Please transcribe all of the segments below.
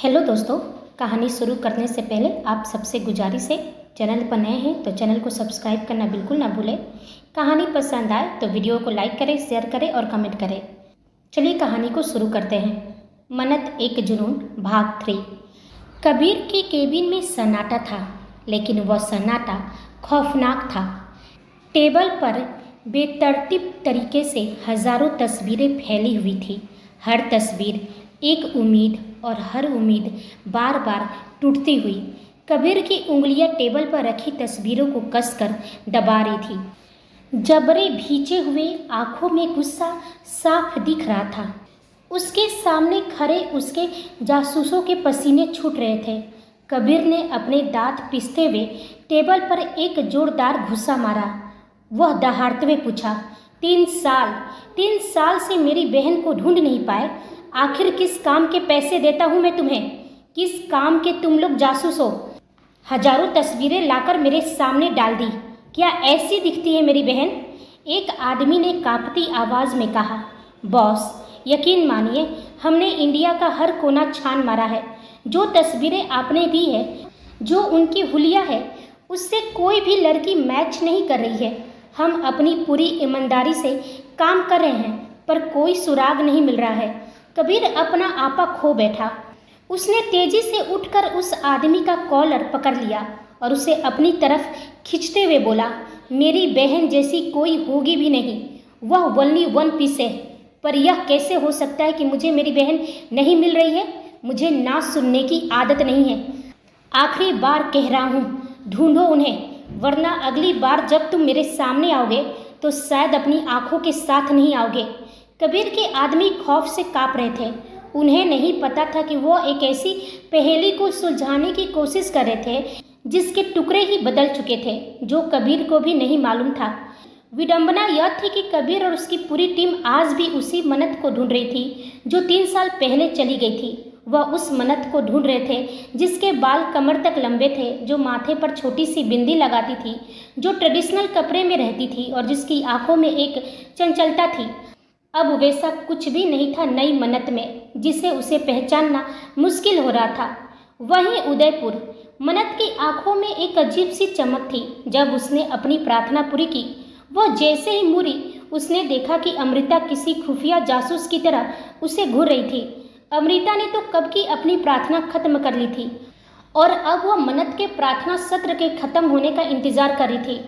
Hello दोस्तों, कहानी शुरू करने से पहले आप सबसे गुजारिश है, चैनल पर नए हैं तो चैनल को सब्सक्राइब करना बिल्कुल ना भूलें। कहानी पसंद आए तो वीडियो को लाइक करें, शेयर करें और कमेंट करें। चलिए कहानी को शुरू करते हैं। मन्नत एक जुनून भाग 3। कबीर के केबिन में सन्नाटा था, लेकिन वह सन्नाटा खौफनाक था। टेबल पर बेतरतीब तरीके से हजारों तस्वीरें फैली हुई थी। हर तस्वीर एक उम्मीद और हर उम्मीद बार बार टूटती हुई। कबीर की उंगलियां टेबल पर रखी तस्वीरों को कसकर दबा रही थी। जबरे भींचे हुए आंखों में गुस्सा साफ दिख रहा था। उसके सामने खड़े उसके जासूसों के पसीने छूट रहे थे। कबीर ने अपने दांत पीसते हुए टेबल पर एक जोरदार घुसा मारा। वह दहाड़ते हुए पूछा, 3 साल से मेरी बहन को ढूंढ नहीं पाए। आखिर किस काम के पैसे देता हूँ मैं तुम्हें? किस काम के तुम लोग जासूस हो? हजारों तस्वीरें लाकर मेरे सामने डाल दी। क्या ऐसी दिखती है मेरी बहन? एक आदमी ने कांपती आवाज़ में कहा। बॉस, यकीन मानिए, हमने इंडिया का हर कोना छान मारा है। जो तस्वीरें आपने दी है, जो उनकी हुलिया है, उससे कोई भी लड़की मैच नहीं कर रही है। हम अपनी पूरी ईमानदारी से काम कर रहे हैं, पर कोई सुराग नहीं मिल रहा है। कबीर अपना आपा खो बैठा। उसने तेजी से उठकर उस आदमी का कॉलर पकड़ लिया और उसे अपनी तरफ खींचते हुए बोला, मेरी बहन जैसी कोई होगी भी नहीं। वह ओनली वन पीस है। पर यह कैसे हो सकता है कि मुझे मेरी बहन नहीं मिल रही है? मुझे ना सुनने की आदत नहीं है। आखिरी बार कह रहा हूँ, ढूंढो उन्हें, वरना अगली बार जब तुम मेरे सामने आओगे तो शायद अपनी आंखों के साथ नहीं आओगे। कबीर के आदमी खौफ से कांप रहे थे। उन्हें नहीं पता था कि वो एक ऐसी पहेली को सुलझाने की कोशिश कर रहे थे जिसके टुकड़े ही बदल चुके थे, जो कबीर को भी नहीं मालूम था। विडंबना यह थी कि कबीर और उसकी पूरी टीम आज भी उसी मन्नत को ढूंढ रही थी जो 3 साल पहले चली गई थी। वह उस मन्नत को ढूंढ रहे थे जिसके बाल कमर तक लंबे थे, जो माथे पर छोटी सी बिंदी लगाती थी, जो ट्रेडिशनल कपड़े में रहती थी और जिसकी आंखों में एक चंचलता थी। अब वैसा कुछ भी नहीं था नई मन्नत में, जिसे उसे पहचानना मुश्किल हो रहा था। वहीं उदयपुर मन्नत की आंखों में एक अजीब सी चमक थी। जब उसने अपनी प्रार्थना पूरी की, वह जैसे ही मुड़ी, उसने देखा कि अमृता किसी खुफिया जासूस की तरह उसे घूर रही थी। अमृता ने तो कब की अपनी प्रार्थना खत्म कर ली थी और अब वह मन्नत के प्रार्थना सत्र के खत्म होने का इंतजार कर रही थी।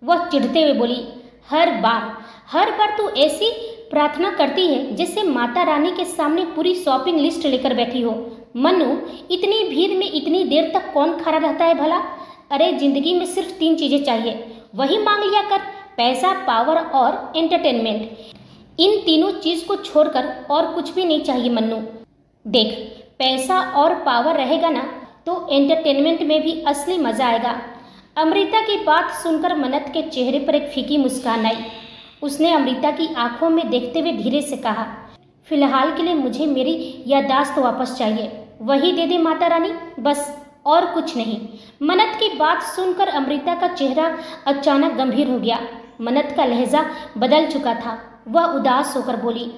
वह चिढ़ते हुए बोली, हर बार तू ऐसी प्रार्थना करती है जैसे माता रानी के सामने पूरी शॉपिंग लिस्ट लेकर बैठी हो। मनु, इतनी भीड़ में इतनी देर तक कौन खड़ा रहता है भला? अरे जिंदगी में सिर्फ 3 चीजें चाहिए, वही मांग लिया कर, पैसा, पावर और एंटरटेनमेंट। इन तीनों चीज को छोड़कर और कुछ भी नहीं चाहिए मन्नू। देख, पैसा और पावर रहेगा ना तो एंटरटेनमेंट में भी असली मजा आएगा। अमृता की बात सुनकर मन्नत के चेहरे पर एक फीकी मुस्कान आई। उसने अमृता की आंखों में देखते हुए धीरे से कहा, फिलहाल के लिए मुझे मेरी याददाश्त वापस चाहिए। वही दे दे माता रानी, बस, और कुछ नहीं। मन्नत की बात सुनकर अमृता का चेहरा अचानक गंभीर हो गया। मन्नत का लहजा बदल चुका था। वह उदास होकर बोली,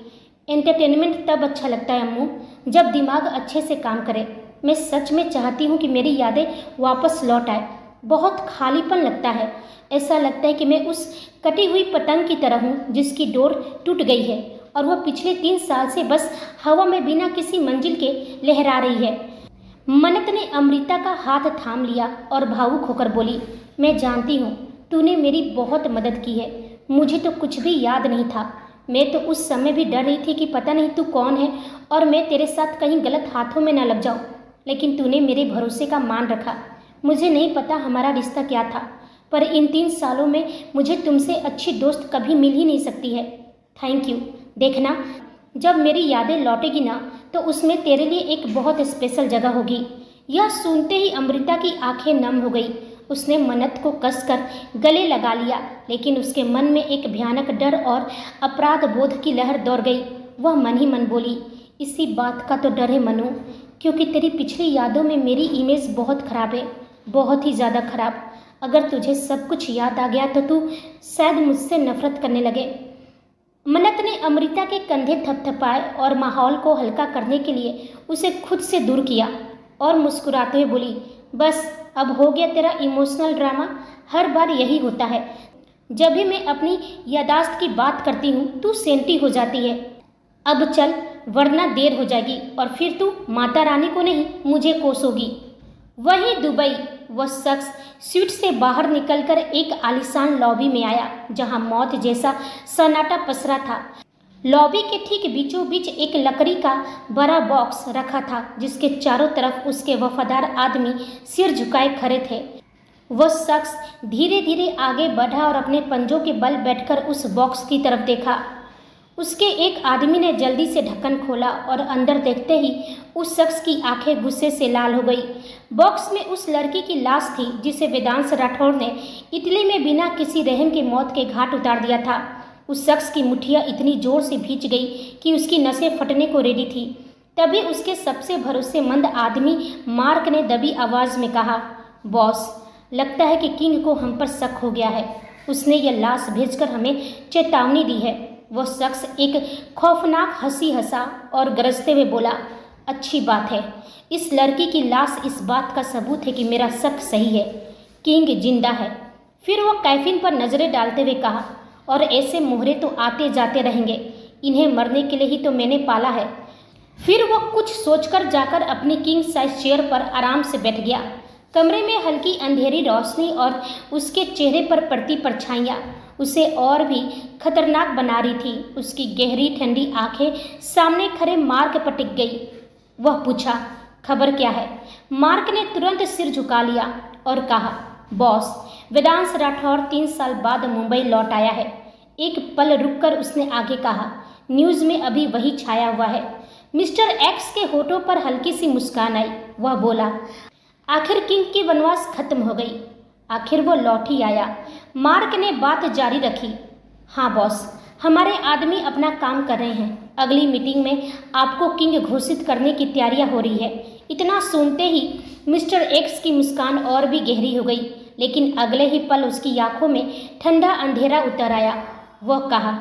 एंटरटेनमेंट तब अच्छा लगता है अम्मू, जब दिमाग अच्छे से काम करे। मैं सच में चाहती हूँ कि मेरी यादें वापस लौट आए। बहुत खालीपन लगता है। ऐसा लगता है कि मैं उस कटी हुई पतंग की तरह हूँ जिसकी डोर टूट गई है और वह पिछले 3 साल से बस हवा में बिना किसी मंजिल के लहरा रही है। मन्नत ने अमृता का हाथ थाम लिया और भावुक होकर बोली, मैं जानती हूँ तूने मेरी बहुत मदद की है। मुझे तो कुछ भी याद नहीं था। मैं तो उस समय भी डर रही थी कि पता नहीं तू कौन है और मैं तेरे साथ कहीं गलत हाथों में न लग जाऊँ। लेकिन तूने मेरे भरोसे का मान रखा। मुझे नहीं पता हमारा रिश्ता क्या था, पर इन 3 सालों में मुझे तुमसे अच्छी दोस्त कभी मिल ही नहीं सकती है। Thank you. देखना, जब मेरी यादें लौटेगी ना तो उसमें तेरे लिए एक बहुत स्पेशल जगह होगी। यह सुनते ही अमृता की आंखें नम हो गई। उसने मन्नत को कसकर गले लगा लिया, लेकिन उसके मन में एक भयानक डर और अपराध बोध की लहर दौड़ गई। वह मन ही मन बोली, इसी बात का तो डर है मनु, क्योंकि तेरी पिछली यादों में मेरी इमेज बहुत खराब है, बहुत ही ज़्यादा खराब। अगर तुझे सब कुछ याद आ गया तो तू शायद मुझसे नफरत करने लगे। मन्नत ने अमृता के कंधे थपथपाए और माहौल को हल्का करने के लिए उसे खुद से दूर किया और मुस्कुराते हुए बोली, बस अब हो गया तेरा इमोशनल ड्रामा। हर बार यही होता है, जब भी मैं अपनी यादाश्त की बात करती हूँ तू सेंटी हो जाती है। अब चल, वरना देर हो जाएगी और फिर तू माता रानी को नहीं मुझे कोसोगी। वहीं दुबई वह शख्स स्वीट से बाहर निकलकर एक आलीशान लॉबी में आया जहां मौत जैसा सन्नाटा पसरा था। लॉबी के ठीक बीचों बीच एक लकड़ी का बड़ा बॉक्स रखा था जिसके चारों तरफ उसके वफादार आदमी सिर झुकाए खड़े थे। वह शख्स धीरे धीरे आगे बढ़ा और अपने पंजों के बल बैठकर उस बॉक्स की तरफ देखा। उसके एक आदमी ने जल्दी से ढक्कन खोला और अंदर देखते ही उस शख्स की आंखें गुस्से से लाल हो गई। बॉक्स में उस लड़की की लाश थी जिसे वेदांश राठौर ने इटली में बिना किसी रहम के मौत के घाट उतार दिया था। उस शख्स की मुठ्ठियां इतनी जोर से भींच गई कि उसकी नसें फटने को रेडी थी। तभी उसके सबसे भरोसेमंद आदमी मार्क ने दबी आवाज में कहा, बॉस, लगता है कि किंग को हम पर शक हो गया है। उसने यह लाश भेजकर हमें चेतावनी दी है। वह शख्स एक खौफनाक हंसी हंसा और गरजते हुए बोला, अच्छी बात है। इस लड़की की लाश इस बात का सबूत है कि मेरा शक सही है, किंग जिंदा है। फिर वह कैफिन पर नजरें डालते हुए कहा, और ऐसे मोहरे तो आते जाते रहेंगे, इन्हें मरने के लिए ही तो मैंने पाला है। फिर वह कुछ सोचकर जाकर अपनी किंग साइज चेयर पर आराम से बैठ गया। कमरे में हल्की अंधेरी रोशनी और उसके चेहरे पर पड़ती परछाइयाँ उसे और भी खतरनाक बना रही थी। उसकी गहरी ठंडी आंखें सामने खड़े मार्क पर टिक गई। वह पूछा, खबर क्या है? मार्क ने तुरंत सिर झुका लिया और कहा, बॉस, वेदांश राठौर 3 साल बाद मुंबई लौट आया है। एक पल रुककर उसने आगे कहा, न्यूज़ में अभी वही छाया हुआ है। मिस्टर एक्स के होठों पर हल्की सी मुस्कान आई। वह बोला, आखिर किंग की वनवास खत्म हो गई, आखिर वो लौट ही आया। मार्क ने बात जारी रखी, हाँ बॉस, हमारे आदमी अपना काम कर रहे हैं। अगली मीटिंग में आपको किंग घोषित करने की तैयारियां हो रही है। इतना सुनते ही मिस्टर एक्स की मुस्कान और भी गहरी हो गई, लेकिन अगले ही पल उसकी आंखों में ठंडा अंधेरा उतर आया। वह कहा,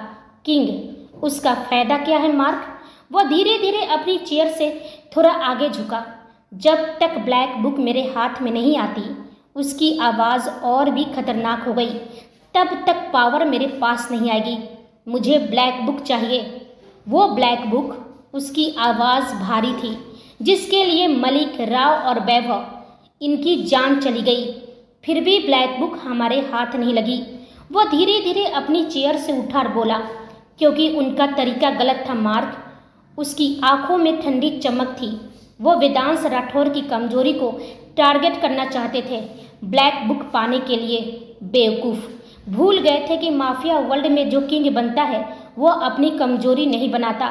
किंग, उसका फायदा क्या है मार्क? वह धीरे धीरे अपनी चेयर से थोड़ा आगे झुका। जब तक ब्लैक बुक मेरे हाथ में नहीं आती, उसकी आवाज़ और भी खतरनाक हो गई, तब तक पावर मेरे पास नहीं आएगी। मुझे ब्लैक बुक चाहिए। वो ब्लैक बुक, उसकी आवाज़ भारी थी, जिसके लिए मलिक, राव और वैभव इनकी जान चली गई। फिर भी ब्लैक बुक हमारे हाथ नहीं लगी। वह धीरे धीरे अपनी चेयर से उठा और बोला, क्योंकि उनका तरीका गलत था मार्क। उसकी आंखों में ठंडी चमक थी। वो वेदांश राठौर की कमजोरी को टारगेट करना चाहते थे ब्लैक बुक पाने के लिए। बेवकूफ़, भूल गए थे कि माफिया वर्ल्ड में जो किंग बनता है वो अपनी कमजोरी नहीं बनाता।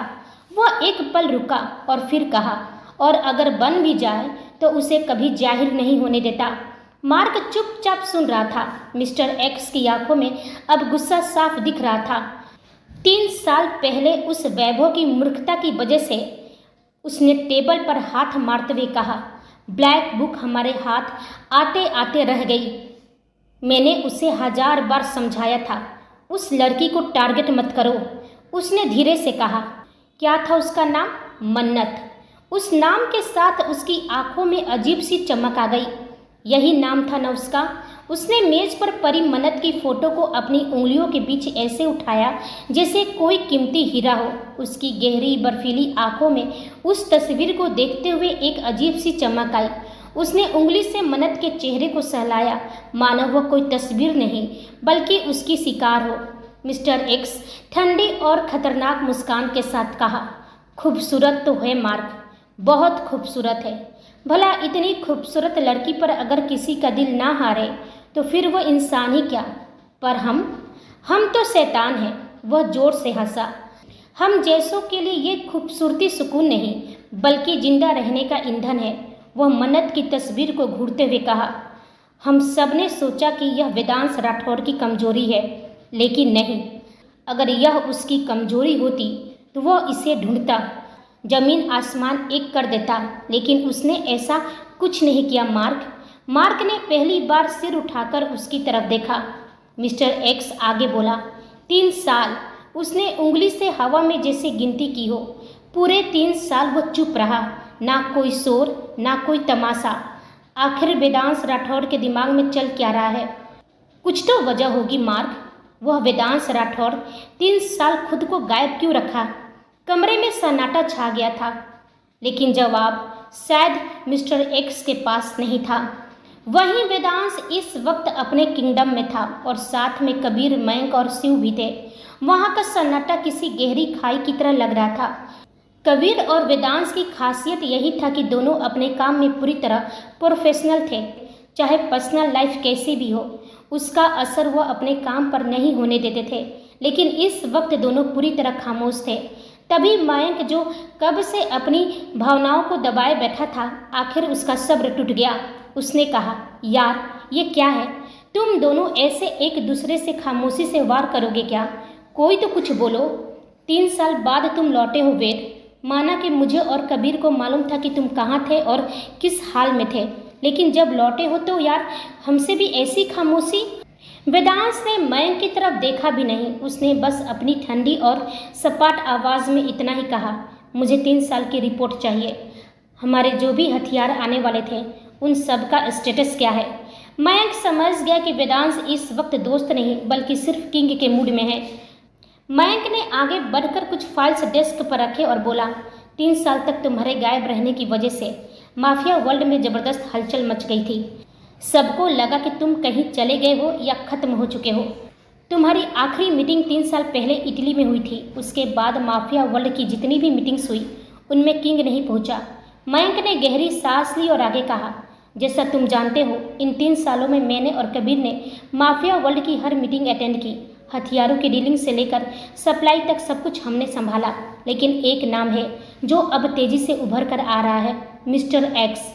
वह एक पल रुका और फिर कहा, और अगर बन भी जाए तो उसे कभी जाहिर नहीं होने देता। मार्क चुपचाप सुन रहा था। मिस्टर एक्स की आंखों में अब गुस्सा साफ दिख रहा था। 3 साल पहले उस वैभव की मूर्खता की वजह से उसने टेबल पर हाथ मारते हुए कहा, ब्लैक बुक हमारे हाथ आते आते रह गई। मैंने उसे 1000 बार समझाया था, उस लड़की को टारगेट मत करो। उसने धीरे से कहा, क्या था उसका नाम? मन्नत। उस नाम के साथ उसकी आंखों में अजीब सी चमक आ गई। यही नाम था न उसका? उसने मेज पर पड़ी मन्नत की फोटो को अपनी उंगलियों के बीच ऐसे उठाया जैसे कोई कीमती हीरा हो। उसकी गहरी बर्फीली आंखों में उस तस्वीर को देखते हुए एक अजीब सी चमक आई। उसने उंगली से मन्नत के चेहरे को सहलाया, मानो वह कोई तस्वीर नहीं बल्कि उसकी शिकार हो। मिस्टर एक्स ठंडी और खतरनाक मुस्कान के साथ कहा, खूबसूरत तो है मार्क, बहुत खूबसूरत है। भला इतनी खूबसूरत लड़की पर अगर किसी का दिल ना हारे तो फिर वह इंसान ही क्या? पर हम तो शैतान हैं। वह जोर से हंसा। हम जैसों के लिए ये खूबसूरती सुकून नहीं बल्कि जिंदा रहने का ईंधन है। वह मन्नत की तस्वीर को घूरते हुए कहा, हम सब ने सोचा कि यह वेदांश राठौर की कमजोरी है, लेकिन नहीं। अगर यह उसकी कमजोरी होती तो वह इसे ढूंढता, जमीन आसमान एक कर देता, लेकिन उसने ऐसा कुछ नहीं किया। मार्क ने पहली बार सिर उठाकर उसकी तरफ देखा। मिस्टर एक्स आगे बोला, 3 साल उसने उंगली से हवा में जैसे गिनती की हो। पूरे 3 साल वो चुप रहा, ना कोई शोर, ना कोई तमाशा। आखिर वेदांश राठौर के दिमाग में चल क्या रहा है? कुछ तो वजह होगी मार्ग। वह वेदांश राठौर 3 साल खुद को गायब क्यों रखा? कमरे में सन्नाटा छा गया था, लेकिन जवाब शायद मिस्टर एक्स के पास नहीं था। वहीं वेदांश इस वक्त अपने किंगडम में था और साथ में कबीर, मयंक और शिव भी थे। वहां का सन्नाटा किसी गहरी खाई की तरह लग रहा था। कबीर और वेदांश की खासियत यही था कि दोनों अपने काम में पूरी तरह प्रोफेशनल थे। चाहे पर्सनल लाइफ कैसी भी हो, उसका असर वह अपने काम पर नहीं होने देते थे। लेकिन इस वक्त दोनों पूरी तरह खामोश थे। तभी मयंक, जो कब से अपनी भावनाओं को दबाए बैठा था, आखिर उसका सब्र टूट गया। उसने कहा, यार ये क्या है? तुम दोनों ऐसे एक दूसरे से खामोशी से वार करोगे क्या? कोई तो कुछ बोलो। 3 साल बाद तुम लौटे हो वेद। माना कि मुझे और कबीर को मालूम था कि तुम कहाँ थे और किस हाल में थे, लेकिन जब लौटे हो तो यार हमसे भी ऐसी खामोशी। वेदांश ने मयंक की तरफ देखा भी नहीं। उसने बस अपनी ठंडी और सपाट आवाज़ में इतना ही कहा, मुझे 3 साल की रिपोर्ट चाहिए। हमारे जो भी हथियार आने वाले थे उन सब का स्टेटस क्या है? मयंक समझ गया कि वेदांश इस वक्त दोस्त नहीं बल्कि सिर्फ किंग के मूड में है। मयंक ने आगे बढ़कर कुछ फाइल्स डेस्क पर रखे और बोला, 3 साल तक तुम्हारे गायब रहने की वजह से माफिया वर्ल्ड में ज़बरदस्त हलचल मच गई थी। सबको लगा कि तुम कहीं चले गए हो या ख़त्म हो चुके हो। तुम्हारी आखिरी मीटिंग 3 साल पहले इटली में हुई थी। उसके बाद माफिया वर्ल्ड की जितनी भी मीटिंग्स हुई उनमें किंग नहीं पहुंचा। मयंक ने गहरी सांस ली और आगे कहा, जैसा तुम जानते हो, इन 3 सालों में मैंने और कबीर ने माफिया वर्ल्ड की हर मीटिंग अटेंड की। हथियारों की डीलिंग से लेकर सप्लाई तक सब कुछ हमने संभाला। लेकिन एक नाम है जो अब तेजी से उभर कर आ रहा है, मिस्टर एक्स।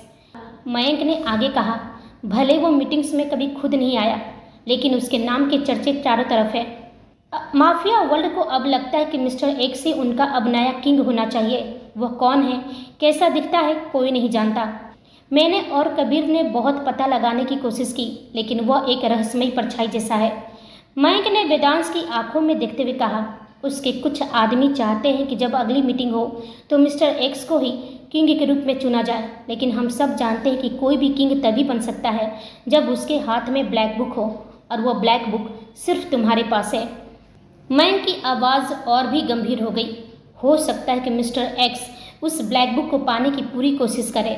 मयंक ने आगे कहा, भले वो मीटिंग्स में कभी खुद नहीं आया, लेकिन उसके नाम के चर्चे चारों तरफ है। माफिया वर्ल्ड को अब लगता है कि मिस्टर एक्स ही उनका अब नया किंग होना चाहिए। वह कौन है, कैसा दिखता है, कोई नहीं जानता। मैंने और कबीर ने बहुत पता लगाने की कोशिश की, लेकिन वह एक रहस्यमयी परछाई जैसा है। मयंक ने वेदांश की आंखों में देखते हुए कहा, उसके कुछ आदमी चाहते हैं कि जब अगली मीटिंग हो तो मिस्टर एक्स को ही किंग के रूप में चुना जाए, लेकिन हम सब जानते हैं कि कोई भी किंग तभी बन सकता है जब उसके हाथ में ब्लैक बुक हो, और वह ब्लैक बुक सिर्फ तुम्हारे पास है। मयंक की आवाज़ और भी गंभीर हो गई। हो सकता है कि मिस्टर एक्स उस ब्लैक बुक को पाने की पूरी कोशिश करे,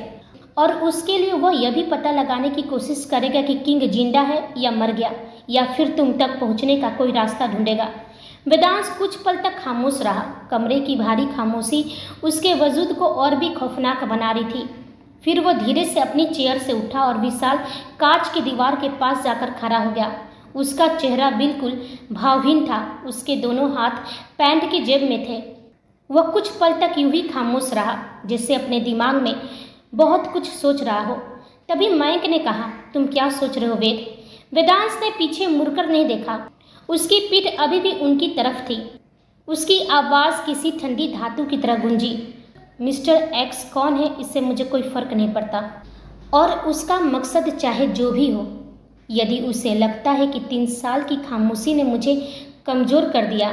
और उसके लिए वह यह भी पता लगाने की कोशिश करेगा कि किंग जिंदा है या मर गया, या फिर तुम तक पहुंचने का कोई रास्ता ढूंढेगा। वेदांश कुछ पल तक खामोश रहा। कमरे की भारी खामोशी उसके वजूद को और भी खौफनाक बना रही थी। फिर वह धीरे से अपनी चेयर से उठा और विशाल कांच की दीवार के पास जाकर खड़ा हो गया। उसका चेहरा बिल्कुल भावहीन था। उसके दोनों हाथ पैंट की जेब में थे। वह कुछ पल तक यूं ही खामोश रहा, जैसे अपने दिमाग में बहुत कुछ सोच रहा हो। तभी मयंक ने कहा, तुम क्या सोच रहे हो वेद? वेदांश ने पीछे मुड़कर नहीं देखा। उसकी पीठ अभी भी उनकी तरफ थी। उसकी आवाज़ किसी ठंडी धातु की तरह गूंजी, मिस्टर एक्स कौन है इससे मुझे कोई फर्क नहीं पड़ता, और उसका मकसद चाहे जो भी हो। यदि उसे लगता है कि 3 साल की खामोशी ने मुझे कमज़ोर कर दिया,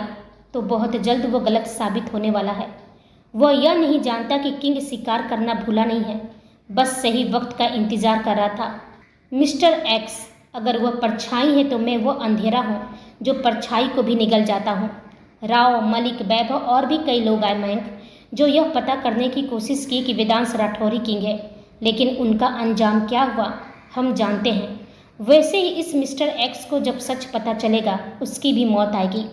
तो बहुत जल्द वो गलत साबित होने वाला है। वह यह नहीं जानता कि किंग शिकार करना भूला नहीं है, बस सही वक्त का इंतज़ार कर रहा था। मिस्टर एक्स, अगर वह परछाई है तो मैं वो अंधेरा हूँ जो परछाई को भी निगल जाता हूँ। राव, मलिक, वैभव और भी कई लोग आए मयंक, जो यह पता करने की कोशिश की कि वेदांश राठौरी किंग है, लेकिन उनका अंजाम क्या हुआ हम जानते हैं। वैसे ही इस मिस्टर एक्स को जब सच पता चलेगा उसकी भी मौत आएगी।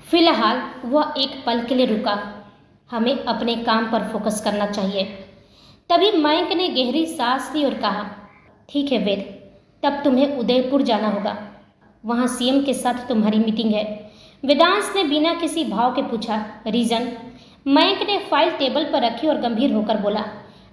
फिलहाल वह एक पल के लिए रुका। हमें अपने काम पर फोकस करना चाहिए। तभी मयंक ने गहरी सांस ली और कहा, ठीक है वेद, तब तुम्हें उदयपुर जाना होगा। वहाँ सीएम के साथ तुम्हारी मीटिंग है। वेदांश ने बिना किसी भाव के पूछा, रीज़न? मयंक ने फाइल टेबल पर रखी और गंभीर होकर बोला,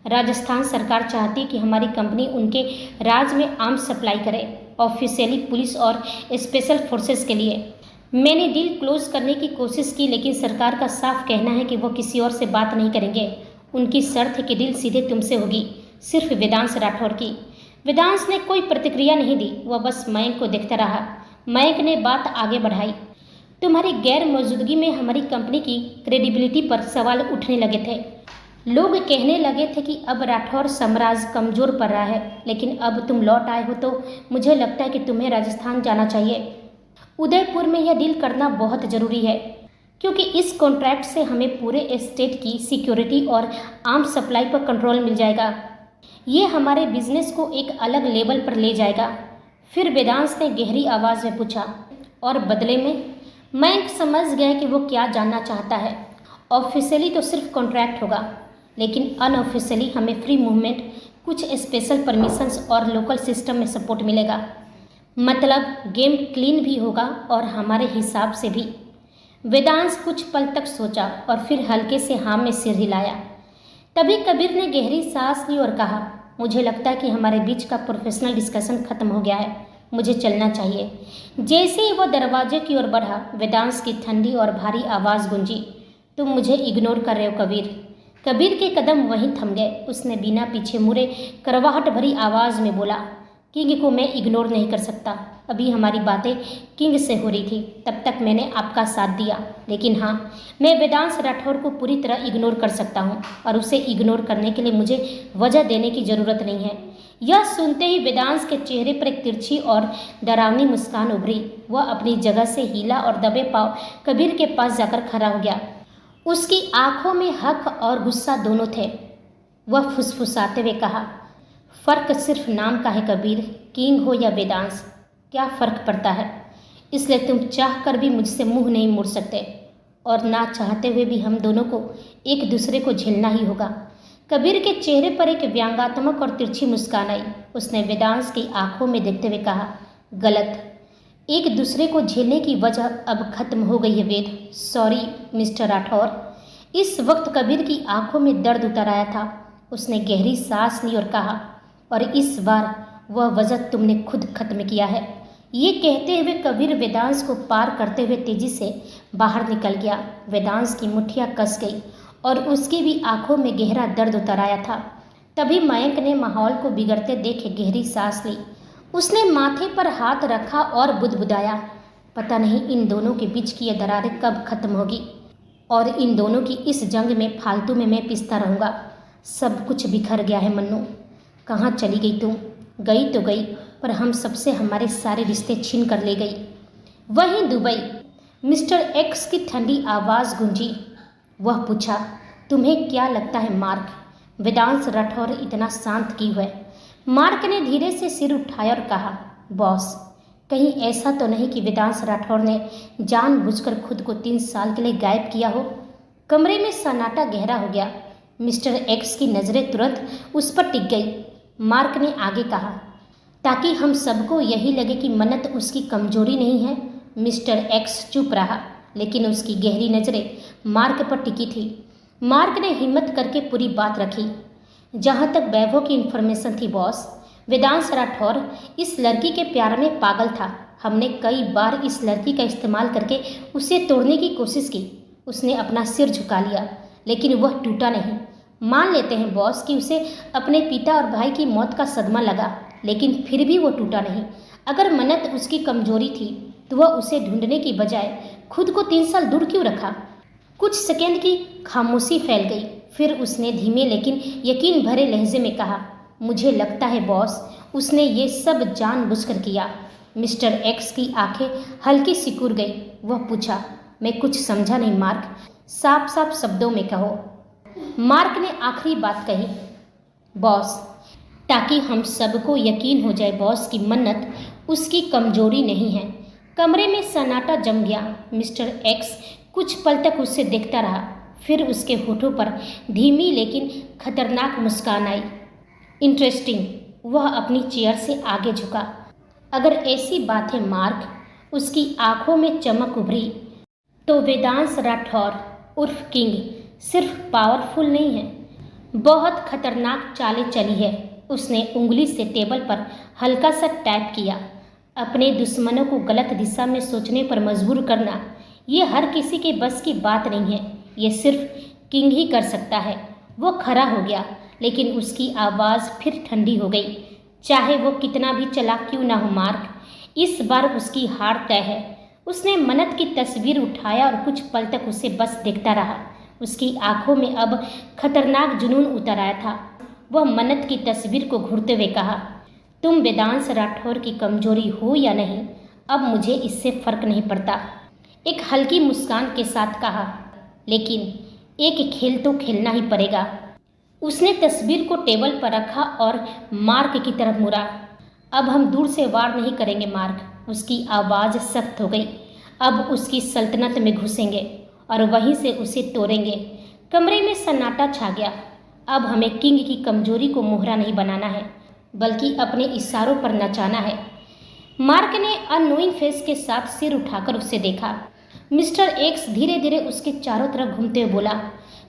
राजस्थान सरकार चाहती है कि हमारी कंपनी उनके राज्य में आर्म्स सप्लाई करे, ऑफिशियली पुलिस और स्पेशल फोर्सेस के लिए। मैंने डील क्लोज करने की कोशिश की, लेकिन सरकार का साफ कहना है कि वो किसी और से बात नहीं करेंगे। उनकी शर्त है कि डील सीधे तुमसे होगी, सिर्फ वेदांश राठौर की। वेदांश ने कोई प्रतिक्रिया नहीं दी, वह बस मयंक को देखता रहा। मयंक ने बात आगे बढ़ाई, तुम्हारी गैर मौजूदगी में हमारी कंपनी की क्रेडिबिलिटी पर सवाल उठने लगे थे। लोग कहने लगे थे कि अब राठौर साम्राज्य कमज़ोर पड़ रहा है, लेकिन अब तुम लौट आए हो तो मुझे लगता है कि तुम्हें राजस्थान जाना चाहिए। उदयपुर में यह डील करना बहुत ज़रूरी है, क्योंकि इस कॉन्ट्रैक्ट से हमें पूरे एस्टेट की सिक्योरिटी और आर्म्स सप्लाई पर कंट्रोल मिल जाएगा। ये हमारे बिजनेस को एक अलग लेवल पर ले जाएगा। फिर वेदांश ने गहरी आवाज़ में पूछा, और बदले में? मैं समझ गया कि वो क्या जानना चाहता है। ऑफिशियली तो सिर्फ कॉन्ट्रैक्ट होगा, लेकिन अनऑफिशियली हमें फ्री मूवमेंट, कुछ स्पेशल परमिशंस और लोकल सिस्टम में सपोर्ट मिलेगा। मतलब गेम क्लीन भी होगा और हमारे हिसाब से भी। वेदांश कुछ पल तक सोचा और फिर हल्के से हाँ में सिर हिलाया। तभी कबीर ने गहरी सांस ली और कहा, मुझे लगता है कि हमारे बीच का प्रोफेशनल डिस्कशन खत्म हो गया है, मुझे चलना चाहिए। जैसे ही वह दरवाजे की ओर बढ़ा, वेदांश की ठंडी और भारी आवाज़ गूंजी, तुम मुझे इग्नोर कर रहे हो कबीर। कबीर के कदम वहीं थम गए। उसने बिना पीछे मुड़े करवाहट भरी आवाज़ में बोला, किंग को मैं इग्नोर नहीं कर सकता। अभी हमारी बातें किंग से हो रही थी, तब तक मैंने आपका साथ दिया, लेकिन हाँ, मैं वेदांश राठौर को पूरी तरह इग्नोर कर सकता हूँ, और उसे इग्नोर करने के लिए मुझे वजह देने की ज़रूरत नहीं है। यह सुनते ही वेदांश के चेहरे पर एक तिरछी और डरावनी मुस्कान उभरी। वह अपनी जगह से हिला और दबे पांव कबीर के पास जाकर खड़ा हो गया। उसकी आंखों में हक और गुस्सा दोनों थे। वह फुसफुसाते हुए कहा, फ़र्क सिर्फ नाम का है कबीर, किंग हो या वेदांश, क्या फ़र्क पड़ता है? इसलिए तुम चाह कर भी मुझसे मुंह नहीं मोड़ सकते, और ना चाहते हुए भी हम दोनों को एक दूसरे को झेलना ही होगा। कबीर के चेहरे पर एक व्यंग्यात्मक और तिरछी मुस्कान आई। उसने वेदांश की आंखों में देखते हुए कहा, गलत। एक दूसरे को झेलने की वजह अब खत्म हो गई है वेद। Sorry mister Rathore. इस वक्त कबीर की आंखों में दर्द उतर आया था। उसने गहरी सांस ली और कहा, और इस बार वह वजह तुमने खुद खत्म किया है। ये कहते हुए कबीर वेदांश को पार करते हुए तेजी से बाहर निकल गया। वेदांश की मुट्ठियाँ कस गई और उसकी भी आंखों में गहरा दर्द उतर आया था। तभी मयंक ने माहौल को बिगड़ते देखे गहरी सांस ली। उसने माथे पर हाथ रखा और बुदबुदाया, पता नहीं इन दोनों के बीच की यह दरारें कब खत्म होगी, और इन दोनों की इस जंग में फालतू में मैं पिसता रहूँगा। सब कुछ बिखर गया है मन्नू। कहाँ चली गई तुम? गई तो गई, पर हम सबसे हमारे सारे रिश्ते छीन कर ले गई। वहीं दुबई। मिस्टर एक्स की ठंडी आवाज़ गूंजी। वह पूछा, तुम्हें क्या लगता है मार्क, वेदांश राठौर इतना शांत क्यों है? मार्क ने धीरे से सिर उठाया और कहा, बॉस, कहीं ऐसा तो नहीं कि वेदांश राठौर ने जानबूझकर खुद को 3 साल के लिए गायब किया हो? कमरे में सन्नाटा गहरा हो गया। मिस्टर एक्स की नज़रें तुरंत उस पर टिक गई। मार्क ने आगे कहा, ताकि हम सबको यही लगे कि मन्नत उसकी कमजोरी नहीं है। मिस्टर एक्स चुप रहा, लेकिन उसकी गहरी नज़रें मार्क पर टिकी थी। मार्क ने हिम्मत करके पूरी बात रखी। जहाँ तक वैभव की इन्फॉर्मेशन थी बॉस, वेदांश राठौर इस लड़की के प्यार में पागल था। हमने कई बार इस लड़की का इस्तेमाल करके उसे तोड़ने की कोशिश की। उसने अपना सिर झुका लिया, लेकिन वह टूटा नहीं। मान लेते हैं बॉस कि उसे अपने पिता और भाई की मौत का सदमा लगा, लेकिन फिर भी वो टूटा नहीं। अगर मन्नत उसकी कमजोरी थी तो वह उसे ढूंढने की बजाय खुद को 3 साल दूर क्यों रखा? कुछ सेकंड की खामोशी फैल गई। फिर उसने धीमे लेकिन यकीन भरे लहजे में कहा, मुझे लगता है बॉस, उसने ये सब जानबूझकर किया। मिस्टर एक्स की आंखें हल्की सिकुड़ गई। वह पूछा, मैं कुछ समझा नहीं मार्क, साफ साफ शब्दों में कहो। मार्क ने आखिरी बात कही, बॉस, ताकि हम सबको यकीन हो जाए बॉस कि मन्नत उसकी कमजोरी नहीं है। कमरे में सन्नाटा जम गया। मिस्टर एक्स कुछ पल तक उसे देखता रहा, फिर उसके होठों पर धीमी लेकिन खतरनाक मुस्कान आई। इंटरेस्टिंग। वह अपनी चेयर से आगे झुका। अगर ऐसी बात है मार्क, उसकी आंखों में चमक उभरी, तो वेदांश राठौर उर्फ किंग सिर्फ पावरफुल नहीं है, बहुत खतरनाक चालें चली है। उसने उंगली से टेबल पर हल्का सा टैप किया। अपने दुश्मनों को गलत दिशा में सोचने पर मजबूर करना, ये हर किसी के बस की बात नहीं है। ये सिर्फ किंग ही कर सकता है। वो खड़ा हो गया, लेकिन उसकी आवाज़ फिर ठंडी हो गई। चाहे वो कितना भी चालाक क्यों ना हो मार्क, इस बार उसकी हार तय है। उसने मन्नत की तस्वीर उठाया और कुछ पल तक उसे बस देखता रहा। उसकी आंखों में अब खतरनाक जुनून उतर आया था। वह मन्नत की तस्वीर को घूरते हुए कहा, तुम वेदांश राठौर की कमजोरी हो या नहीं, अब मुझे इससे फर्क नहीं पड़ता। एक हल्की मुस्कान के साथ कहा, लेकिन एक खेल तो खेलना ही पड़ेगा। उसने तस्वीर को टेबल पर रखा और मार्क की तरफ मुड़ा। अब हम दूर से वार नहीं करेंगे मार्क। उसकी आवाज़ सख्त हो गई। अब उसकी सल्तनत में घुसेंगे और वहीं से उसे तोड़ेंगे। कमरे में सन्नाटा छा गया। अब हमें किंग की कमजोरी को मोहरा नहीं बनाना है, बल्कि अपने इशारों पर नचाना है। मार्क ने अननोइंग फेस के साथ सिर उठाकर उसे देखा। मिस्टर एक्स धीरे धीरे उसके चारों तरफ घूमते हुए बोला,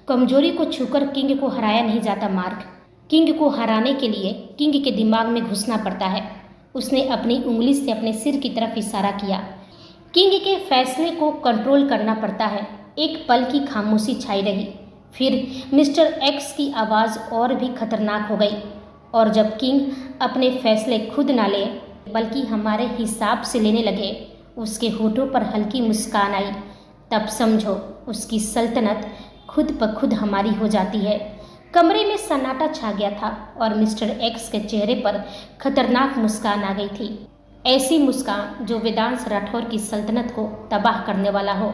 कमजोरी को छूकर किंग को हराया नहीं जाता मार्क। किंग को हराने के लिए किंग के दिमाग में घुसना पड़ता है। उसने अपनी उंगली से अपने सिर की तरफ इशारा किया। किंग के फैसले को कंट्रोल करना पड़ता है। एक पल की खामोशी छाई रही। फिर मिस्टर एक्स की आवाज़ और भी खतरनाक हो गई। और जब किंग अपने फैसले खुद ना ले, बल्कि हमारे हिसाब से लेने लगे, उसके होठों पर हल्की मुस्कान आई। तब समझो उसकी सल्तनत खुद ब खुद हमारी हो जाती है। कमरे में सन्नाटा छा गया था और मिस्टर एक्स के चेहरे पर खतरनाक मुस्कान आ गई थी। ऐसी मुस्कान जो वेदांश राठौर की सल्तनत को तबाह करने वाला हो।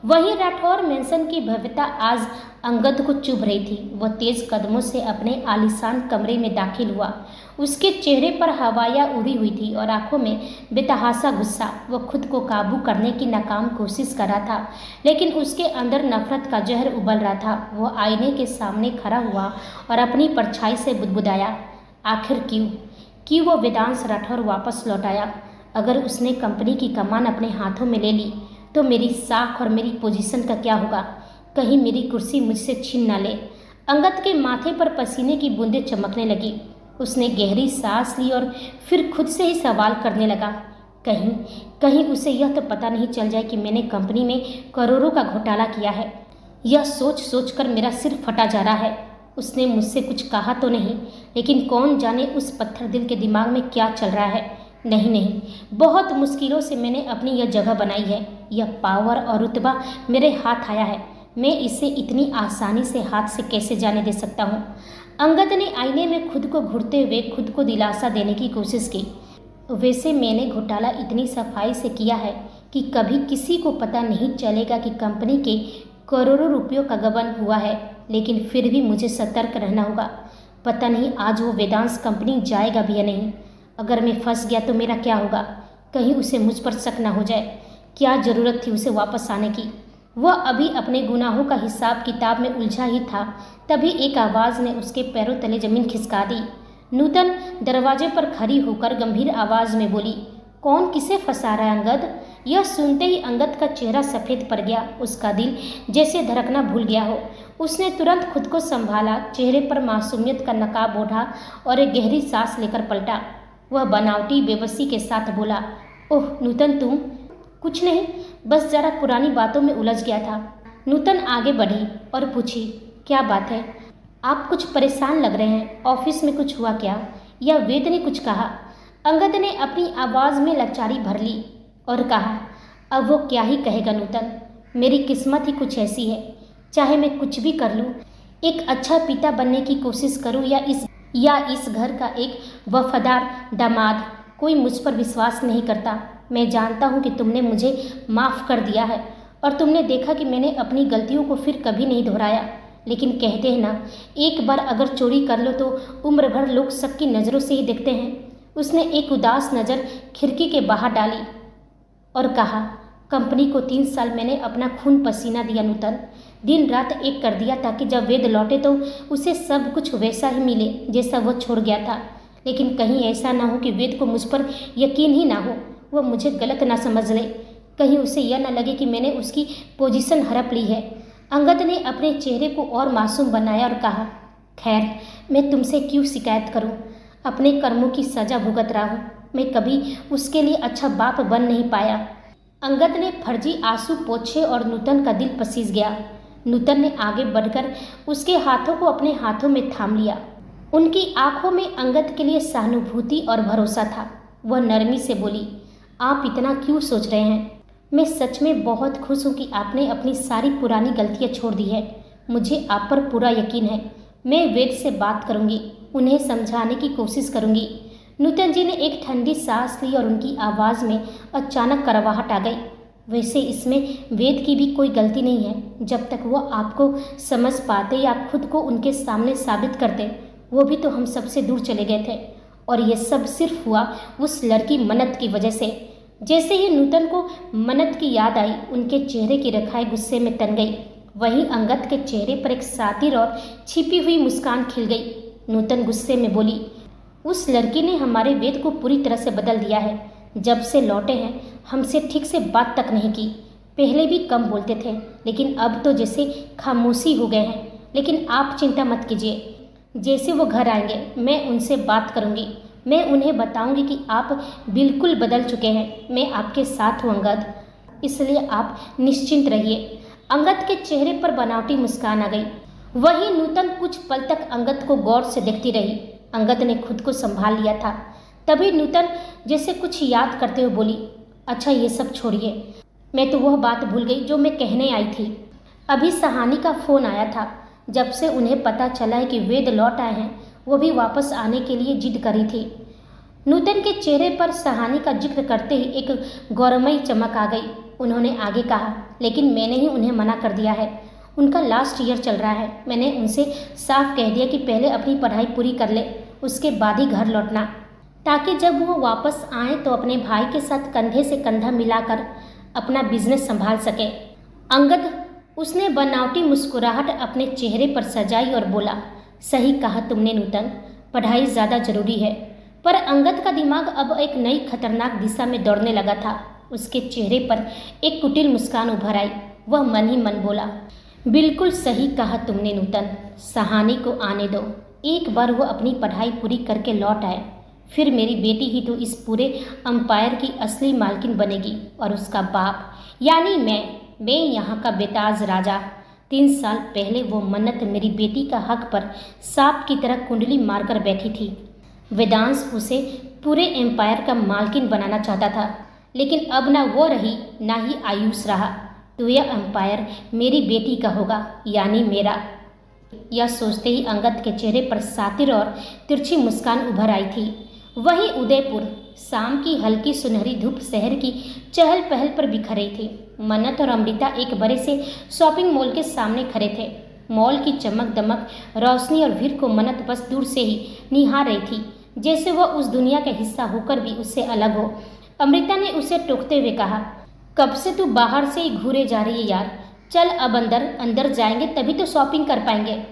वहीं राठौर मेंशन की भव्यता आज अंगद को चुभ रही थी। वह तेज कदमों से अपने आलीशान कमरे में दाखिल हुआ। उसके चेहरे पर हवाइयाँ उड़ी हुई थी और आंखों में बेतहासा गुस्सा। वह खुद को काबू करने की नाकाम कोशिश कर रहा था, लेकिन उसके अंदर नफरत का जहर उबल रहा था। वह आईने के सामने खड़ा हुआ और अपनी परछाई से बुदबुदाया, आखिर क्यों वह वेदांश राठौर वापस लौट आया? अगर उसने कंपनी की कमान अपने हाथों में ले ली तो मेरी साख और मेरी पोजीशन का क्या होगा? कहीं मेरी कुर्सी मुझसे छीन ना ले। अंगद के माथे पर पसीने की बूंदें चमकने लगी। उसने गहरी सांस ली और फिर खुद से ही सवाल करने लगा, कहीं उसे यह तो पता नहीं चल जाए कि मैंने कंपनी में करोड़ों का घोटाला किया है। यह सोच सोच कर मेरा सिर फटा जा रहा है। उसने मुझसे कुछ कहा तो नहीं, लेकिन कौन जाने उस पत्थर दिल के दिमाग में क्या चल रहा है। नहीं, बहुत मुश्किलों से मैंने अपनी यह जगह बनाई है। यह पावर और रुतबा मेरे हाथ आया है। मैं इसे इतनी आसानी से हाथ से कैसे जाने दे सकता हूँ? अंगद ने आईने में खुद को घूरते हुए खुद को दिलासा देने की कोशिश की। वैसे मैंने घोटाला इतनी सफाई से किया है कि कभी किसी को पता नहीं चलेगा कि कंपनी के करोड़ों रुपयों का गबन हुआ है, लेकिन फिर भी मुझे सतर्क रहना होगा। पता नहीं आज वो वेदांश कंपनी जाएगा भी या नहीं। अगर मैं फंस गया तो मेरा क्या होगा? कहीं उसे मुझ पर शक ना हो जाए। क्या ज़रूरत थी उसे वापस आने की? वह अभी अपने गुनाहों का हिसाब किताब में उलझा ही था, तभी एक आवाज़ ने उसके पैरों तले जमीन खिसका दी। नूतन दरवाजे पर खड़ी होकर गंभीर आवाज़ में बोली, कौन किसे फंसा रहा है अंगद? यह सुनते ही अंगद का चेहरा सफ़ेद पड़ गया। उसका दिल जैसे धड़कना भूल गया हो। उसने तुरंत खुद को संभाला, चेहरे पर मासूमियत का नकाब ओढ़ा और एक गहरी सांस लेकर पलटा। वह बनावटी बेबसी के साथ बोला, ओह नूतन तुम? कुछ नहीं, बस ज़रा पुरानी बातों में उलझ गया था। नूतन आगे बढ़ी और पूछी, क्या बात है? आप कुछ परेशान लग रहे हैं। ऑफिस में कुछ हुआ क्या? या वेद ने कुछ कहा? अंगद ने अपनी आवाज़ में लाचारी भर ली और कहा, अब वो क्या ही कहेगा नूतन, मेरी किस्मत ही कुछ ऐसी है। चाहे मैं कुछ भी कर लूँ, एक अच्छा पिता बनने की कोशिश करूँ या इस घर का एक वफादार दामाद, कोई मुझ पर विश्वास नहीं करता। मैं जानता हूँ कि तुमने मुझे माफ़ कर दिया है और तुमने देखा कि मैंने अपनी गलतियों को फिर कभी नहीं दोहराया। लेकिन कहते हैं ना, एक बार अगर चोरी कर लो तो उम्र भर लोग सबकी नज़रों से ही देखते हैं। उसने एक उदास नज़र खिड़की के बाहर डाली और कहा, कंपनी को 3 साल मैंने अपना खून पसीना दिया नूतन, दिन रात एक कर दिया ताकि जब वेद लौटे तो उसे सब कुछ वैसा ही मिले जैसा वो छोड़ गया था। लेकिन कहीं ऐसा ना हो कि वेद को मुझ पर यकीन ही ना हो, वह मुझे गलत ना समझ ले, कहीं उसे यह न लगे कि मैंने उसकी पोजीशन हड़प ली है। अंगद ने अपने चेहरे को और मासूम बनाया और कहा, खैर मैं तुमसे क्यों शिकायत करूं? अपने कर्मों की सज़ा भुगत रहा हूं। मैं कभी उसके लिए अच्छा बाप बन नहीं पाया। अंगद ने फर्जी आंसू पोंछे और नूतन का दिल पसीज गया। नूतन ने आगे बढ़कर उसके हाथों को अपने हाथों में थाम लिया। उनकी आंखों में अंगद के लिए सहानुभूति और भरोसा था। वह नरमी से बोली, आप इतना क्यों सोच रहे हैं? मैं सच में बहुत खुश हूँ कि आपने अपनी सारी पुरानी गलतियाँ छोड़ दी है। मुझे आप पर पूरा यकीन है। मैं वेद से बात करूँगी, उन्हें समझाने की कोशिश करूँगी। नूतन जी ने एक ठंडी सांस ली और उनकी आवाज़ में अचानक कड़वाहट आ गई। वैसे इसमें वेद की भी कोई गलती नहीं है। जब तक वो आपको समझ पाते या आप खुद को उनके सामने साबित करते, वो भी तो हम सबसे दूर चले गए थे। और ये सब सिर्फ हुआ उस लड़की मन्नत की वजह से। जैसे ही नूतन को मन्नत की याद आई, उनके चेहरे की रेखाएं गुस्से में तन गई। वहीं अंगद के चेहरे पर एक सातिर और छिपी हुई मुस्कान खिल गई। नूतन गुस्से में बोली, उस लड़की ने हमारे वेद को पूरी तरह से बदल दिया है। जब से लौटे हैं हमसे ठीक से बात तक नहीं की। पहले भी कम बोलते थे, लेकिन अब तो जैसे खामोशी हो गए हैं। लेकिन आप चिंता मत कीजिए, जैसे वो घर आएंगे मैं उनसे बात करूंगी। मैं उन्हें बताऊंगी कि आप बिल्कुल बदल चुके हैं। मैं आपके साथ हूँ अंगद, इसलिए आप निश्चिंत रहिए। अंगद के चेहरे पर बनावटी मुस्कान आ गई। वहीं नूतन कुछ पल तक अंगद को गौर से देखती रही। अंगद ने खुद को संभाल लिया था। तभी नूतन जैसे कुछ याद करते हुए बोली, अच्छा ये सब छोड़िए, मैं तो वह बात भूल गई जो मैं कहने आई थी। अभी सहानी का फ़ोन आया था। जब से उन्हें पता चला है कि वेद लौट आए हैं, वो भी वापस आने के लिए जिद करी थी। नूतन के चेहरे पर सहानी का जिक्र करते ही एक गौरवमयी चमक आ गई। उन्होंने आगे कहा, लेकिन मैंने ही उन्हें मना कर दिया है। उनका लास्ट ईयर चल रहा है। मैंने उनसे साफ कह दिया कि पहले अपनी पढ़ाई पूरी कर ले, उसके बाद ही घर लौटना, ताकि जब वो वापस आए तो अपने भाई के साथ कंधे से कंधा मिलाकर अपना बिजनेस संभाल सके। अंगद, उसने बनावटी मुस्कुराहट अपने चेहरे पर सजाई और बोला, सही कहा तुमने नूतन, पढ़ाई ज़्यादा जरूरी है। पर अंगद का दिमाग अब एक नई खतरनाक दिशा में दौड़ने लगा था। उसके चेहरे पर एक कुटिल मुस्कान उभर आई। वह मन ही मन बोला, बिल्कुल सही कहा तुमने नूतन, सहानी को आने दो। एक बार वो अपनी पढ़ाई पूरी करके लौट आए, फिर मेरी बेटी ही तो इस पूरे अंपायर की असली मालकिन बनेगी, और उसका बाप यानी मैं यहाँ का बेताज राजा। 3 साल पहले वो मन्नत मेरी बेटी का हक पर सांप की तरह कुंडली मारकर बैठी थी। वेदांश उसे पूरे एम्पायर का मालकिन बनाना चाहता था, लेकिन अब ना वो रही ना ही आयुष रहा। तो यह एम्पायर मेरी बेटी का होगा, यानी मेरा। यह सोचते ही अंगद के चेहरे पर सातिर और तिरछी मुस्कान उभर आई थी। वहीं उदयपुर, शाम की हल्की सुनहरी धूप शहर की चहल पहल पर बिखर रही थी। मन्नत और अमृता एक बड़े से शॉपिंग मॉल के सामने खड़े थे। मॉल की चमक दमक, रोशनी और भीड़ को मन्नत बस दूर से ही निहार रही थी, जैसे वह उस दुनिया का हिस्सा होकर भी उससे अलग हो। अमृता ने उसे टोकते हुए कहा, कब से तू बाहर से ही घूरे जा रही है यार, चल अब अंदर जाएंगे तभी तो शॉपिंग कर पाएंगे।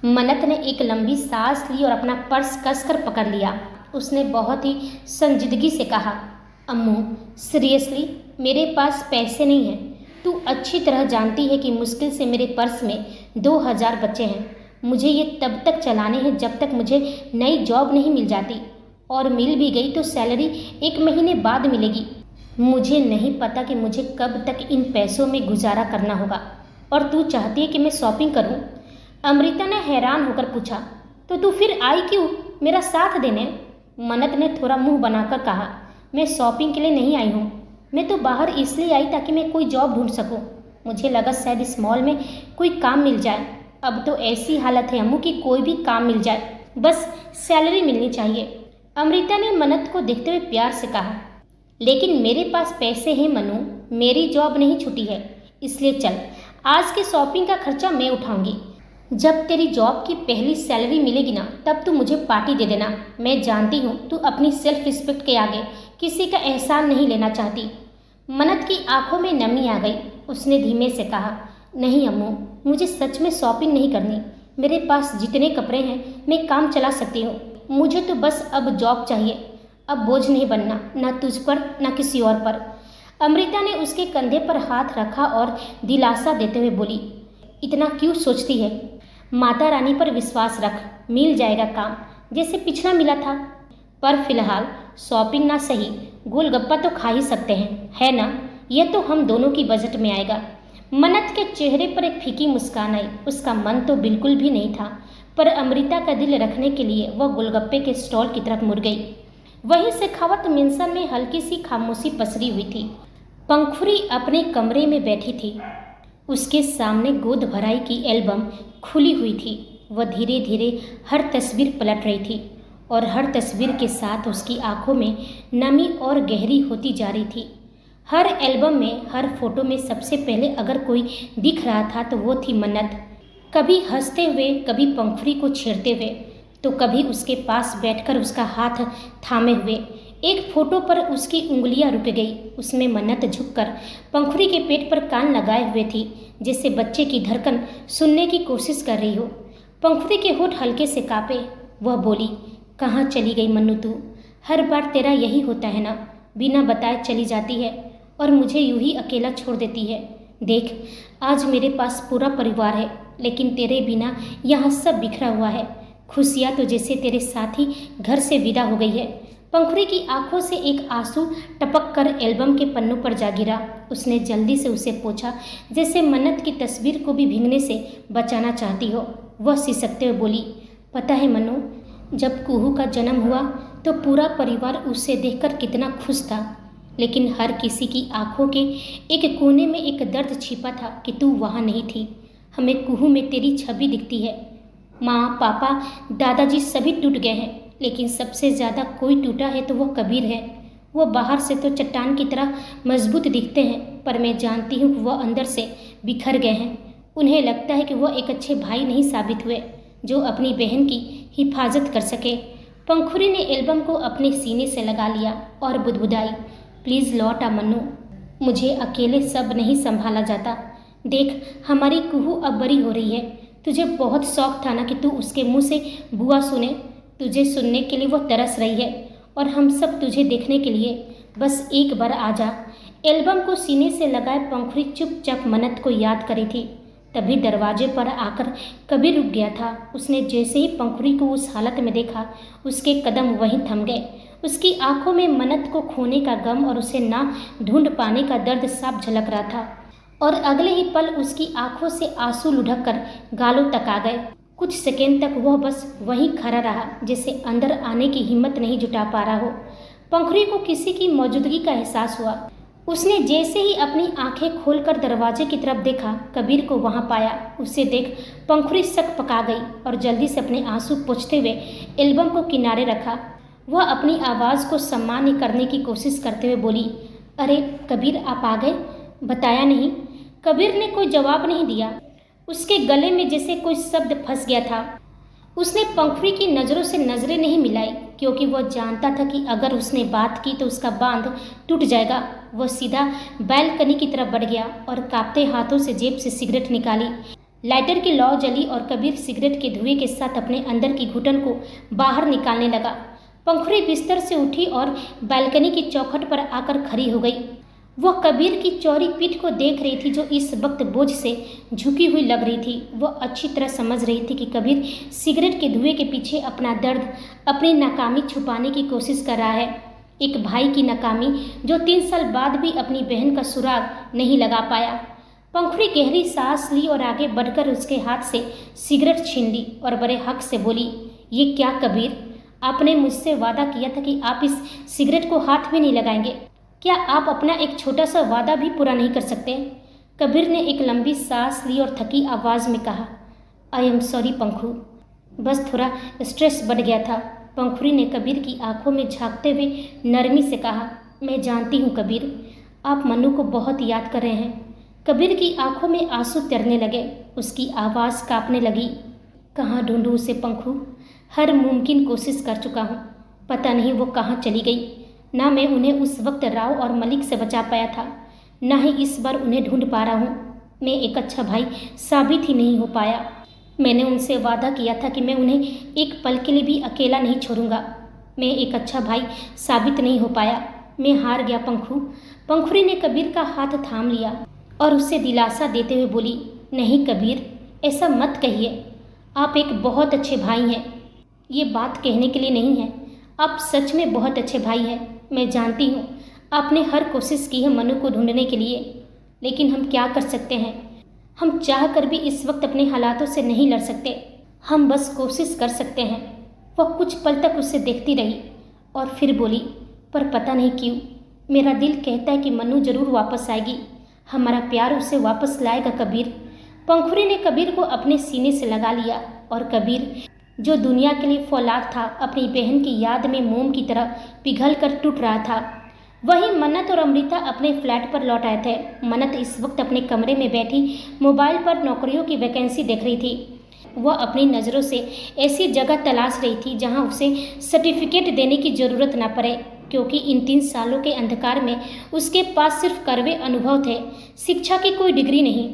मन्नत ने एक लंबी सांस ली और अपना पर्स कसकर पकड़ लिया। उसने बहुत ही संजीदगी से कहा, अम्मू सीरियसली मेरे पास पैसे नहीं हैं। तू अच्छी तरह जानती है कि मुश्किल से मेरे पर्स में 2000 बचे हैं। मुझे ये तब तक चलाने हैं जब तक मुझे नई जॉब नहीं मिल जाती, और मिल भी गई तो सैलरी 1 महीने बाद मिलेगी। मुझे नहीं पता कि मुझे कब तक इन पैसों में गुजारा करना होगा, और तू चाहती है कि मैं शॉपिंग करूं? अमृता ने हैरान होकर पूछा, तो तू फिर आई क्यों मेरा साथ देने? मन्नत ने थोड़ा मुंह बनाकर कहा, मैं शॉपिंग के लिए नहीं आई हूँ। मैं तो बाहर इसलिए आई ताकि मैं कोई जॉब ढूंढ सकूं। मुझे लगा शायद इस मॉल में कोई काम मिल जाए। अब तो ऐसी हालत है अम्मू कि कोई भी काम मिल जाए, बस सैलरी मिलनी चाहिए। अमृता ने मन्नत को देखते हुए प्यार से कहा, लेकिन मेरे पास पैसे हैं मनु, मेरी जॉब नहीं छुटी है, इसलिए चल आज की शॉपिंग का खर्चा मैं उठाऊंगी। जब तेरी जॉब की पहली सैलरी मिलेगी ना, तब तू मुझे पार्टी दे देना। मैं जानती हूँ तू अपनी सेल्फ रिस्पेक्ट के आगे किसी का एहसान नहीं लेना चाहती। मन्नत की आंखों में नमी आ गई। उसने धीमे से कहा, नहीं अम्मू, मुझे सच में शॉपिंग नहीं करनी। मेरे पास जितने कपड़े हैं मैं काम चला सकती हूँ। मुझे तो बस अब जॉब चाहिए। अब बोझ नहीं बनना, ना तुझ पर ना किसी और पर। अमृता ने उसके कंधे पर हाथ रखा और दिलासा देते हुए बोली, इतना क्यों सोचती है? माता रानी पर विश्वास रख, मिल जाएगा काम, जैसे पिछला मिला था। पर फिलहाल शॉपिंग ना सही, गोलगप्पा तो खा ही सकते हैं, है ना? यह तो हम दोनों की बजट में आएगा। मन्नत के चेहरे पर एक फीकी मुस्कान आई। उसका मन तो बिल्कुल भी नहीं था, पर अमृता का दिल रखने के लिए वह गोलगप्पे के स्टॉल की तरफ मुड़ गई। वहीं शेखावत मेंशन में हल्की सी खामोशी पसरी हुई थी। पंखुड़ी अपने कमरे में बैठी थी। उसके सामने गोद भराई की एल्बम खुली हुई थी। वह धीरे धीरे हर तस्वीर पलट रही थी और हर तस्वीर के साथ उसकी आंखों में नमी और गहरी होती जा रही थी। हर एल्बम में, हर फोटो में सबसे पहले अगर कोई दिख रहा था तो वो थी मन्नत। कभी हंसते हुए, कभी पंखुड़ी को छेड़ते हुए, तो कभी उसके पास बैठकर उसका हाथ थामे हुए। एक फोटो पर उसकी उंगलियां रुक गई। उसमें मन्नत झुककर पंखुड़ी के पेट पर कान लगाए हुए थी, जैसे बच्चे की धड़कन सुनने की कोशिश कर रही हो। पंखुड़ी के होठ हल्के से कांपे। वह बोली, कहाँ चली गई मन्नू तू? हर बार तेरा यही होता है ना, बिना बताए चली जाती है और मुझे यूं ही अकेला छोड़ देती है। देख, आज मेरे पास पूरा परिवार है, लेकिन तेरे बिना यहाँ सब बिखरा हुआ है। खुशियाँ तो जैसे तेरे साथ ही घर से विदा हो गई है। पंखुड़ी की आंखों से एक आंसू टपक कर एल्बम के पन्नों पर जा गिरा। उसने जल्दी से उसे पोंछा, जैसे मन्नत की तस्वीर को भी भीगने से बचाना चाहती हो। वह सिसकते हुए बोली, पता है मन्नू, जब कुहू का जन्म हुआ तो पूरा परिवार उसे देखकर कितना खुश था, लेकिन हर किसी की आंखों के एक कोने में एक दर्द छिपा था कि तू वहाँ नहीं थी। हमें कुहू में तेरी छवि दिखती है। माँ, पापा, दादाजी सभी टूट गए हैं, लेकिन सबसे ज़्यादा कोई टूटा है तो वह कबीर है। वो बाहर से तो चट्टान की तरह मजबूत दिखते हैं, पर मैं जानती हूँ कि वह अंदर से बिखर गए हैं। उन्हें लगता है कि वह एक अच्छे भाई नहीं साबित हुए, जो अपनी बहन की हिफाजत कर सके। पंखुड़ी ने एल्बम को अपने सीने से लगा लिया और बुदबुदाई, प्लीज़ लौट आ मन्नू, मुझे अकेले सब नहीं संभाला जाता। देख, हमारी कुहू अब बड़ी हो रही है। तुझे बहुत शौक था ना कि तू उसके मुंह से बुआ सुने। तुझे सुनने के लिए वो तरस रही है और हम सब तुझे देखने के लिए। बस एक बार आ जा। एल्बम को सीने से लगाए पंखुड़ी चुपचाप मन्नत को याद करी थी। तभी दरवाजे पर आकर कबीर रुक गया था। उसने जैसे ही पंखुड़ी को उस हालत में देखा, उसके कदम वहीं थम गए। उसकी आंखों में मन्नत को खोने का गम और उसे ना ढूंढ पाने का दर्द साफ झलक रहा था, और अगले ही पल उसकी आंखों से आंसू लुढ़क कर गालों तक आ गए। कुछ सेकेंड तक वह बस वहीं खड़ा रहा, जैसे अंदर आने की हिम्मत नहीं जुटा पा रहा हो। पंखुड़ी को किसी की मौजूदगी का एहसास हुआ। उसने जैसे ही अपनी आंखें खोलकर दरवाजे की तरफ देखा, कबीर को वहां पाया। उसे देख पंखुड़ी सक पका गई और जल्दी से अपने आंसू पोंछते हुए एल्बम को किनारे रखा। वह अपनी आवाज़ को सामान्य करने की कोशिश करते हुए बोली, अरे कबीर, आप आ गए? बताया नहीं। कबीर ने कोई जवाब नहीं दिया। उसके गले में जैसे कोई शब्द फंस गया था। उसने पंखुड़ी की नज़रों से नज़रें नहीं मिलाई, क्योंकि वह जानता था कि अगर उसने बात की तो उसका बांध टूट जाएगा। वह सीधा बैल्कनी की तरफ बढ़ गया और कांपते हाथों से जेब से सिगरेट निकाली। लाइटर की लौ जली और कबीर सिगरेट के धुएं के साथ अपने अंदर की घुटन को बाहर निकालने लगा। पंखुड़ी बिस्तर से उठी और बैल्कनी की चौखट पर आकर खड़ी हो गई। वह कबीर की चौड़ी पीठ को देख रही थी, जो इस वक्त बोझ से झुकी हुई लग रही थी। वह अच्छी तरह समझ रही थी कि कबीर सिगरेट के धुएं के पीछे अपना दर्द, अपनी नाकामी छुपाने की कोशिश कर रहा है। एक भाई की नाकामी जो 3 साल बाद भी अपनी बहन का सुराग नहीं लगा पाया। पंखुड़ी गहरी सांस ली और आगे बढ़कर उसके हाथ से सिगरेट छीन ली और बड़े हक से बोली, ये क्या कबीर, आपने मुझसे वादा किया था कि आप इस सिगरेट को हाथ भी नहीं लगाएंगे। क्या आप अपना एक छोटा सा वादा भी पूरा नहीं कर सकते? कबीर ने एक लंबी सांस ली और थकी आवाज़ में कहा, आई एम सॉरी पंखु, बस थोड़ा स्ट्रेस बढ़ गया था। पंखुड़ी ने कबीर की आंखों में झांकते हुए नरमी से कहा, मैं जानती हूँ कबीर, आप मन्नू को बहुत याद कर रहे हैं। कबीर की आंखों में आंसू तैरने लगे। उसकी आवाज़ कांपने लगी। कहाँ ढूंढूं उसे पंखु? हर मुमकिन कोशिश कर चुका हूँ, पता नहीं वो कहाँ चली गई। ना मैं उन्हें उस वक्त राव और मलिक से बचा पाया था, ना ही इस बार उन्हें ढूंढ पा रहा हूँ। मैं एक अच्छा भाई साबित ही नहीं हो पाया। मैंने उनसे वादा किया था कि मैं उन्हें एक पल के लिए भी अकेला नहीं छोड़ूंगा। मैं एक अच्छा भाई साबित नहीं हो पाया। मैं हार गया पंखु। पंखुड़ी ने कबीर का हाथ थाम लिया और उसे दिलासा देते हुए बोली, नहीं कबीर, ऐसा मत कहिए। आप एक बहुत अच्छे भाई हैं। ये बात कहने के लिए नहीं है, आप सच में बहुत अच्छे भाई हैं। मैं जानती हूँ आपने हर कोशिश की है मनु को ढूंढने के लिए, लेकिन हम क्या कर सकते हैं? हम चाह कर भी इस वक्त अपने हालातों से नहीं लड़ सकते। हम बस कोशिश कर सकते हैं। वह कुछ पल तक उसे देखती रही और फिर बोली, पर पता नहीं क्यों मेरा दिल कहता है कि मन्नू जरूर वापस आएगी, हमारा प्यार उसे वापस लाएगा कबीर। पंखुड़ी ने कबीर को अपने सीने से लगा लिया और कबीर, जो दुनिया के लिए फौलाद था, अपनी बहन की याद में मोम की तरह पिघल कर टूट रहा था। वहीं मन्नत और अमृता अपने फ्लैट पर लौट आए थे। मन्नत इस वक्त अपने कमरे में बैठी मोबाइल पर नौकरियों की वैकेंसी देख रही थी। वह अपनी नज़रों से ऐसी जगह तलाश रही थी जहां उसे सर्टिफिकेट देने की ज़रूरत न पड़े, क्योंकि इन 3 सालों के अंधकार में उसके पास सिर्फ कड़वे अनुभव थे, शिक्षा की कोई डिग्री नहीं।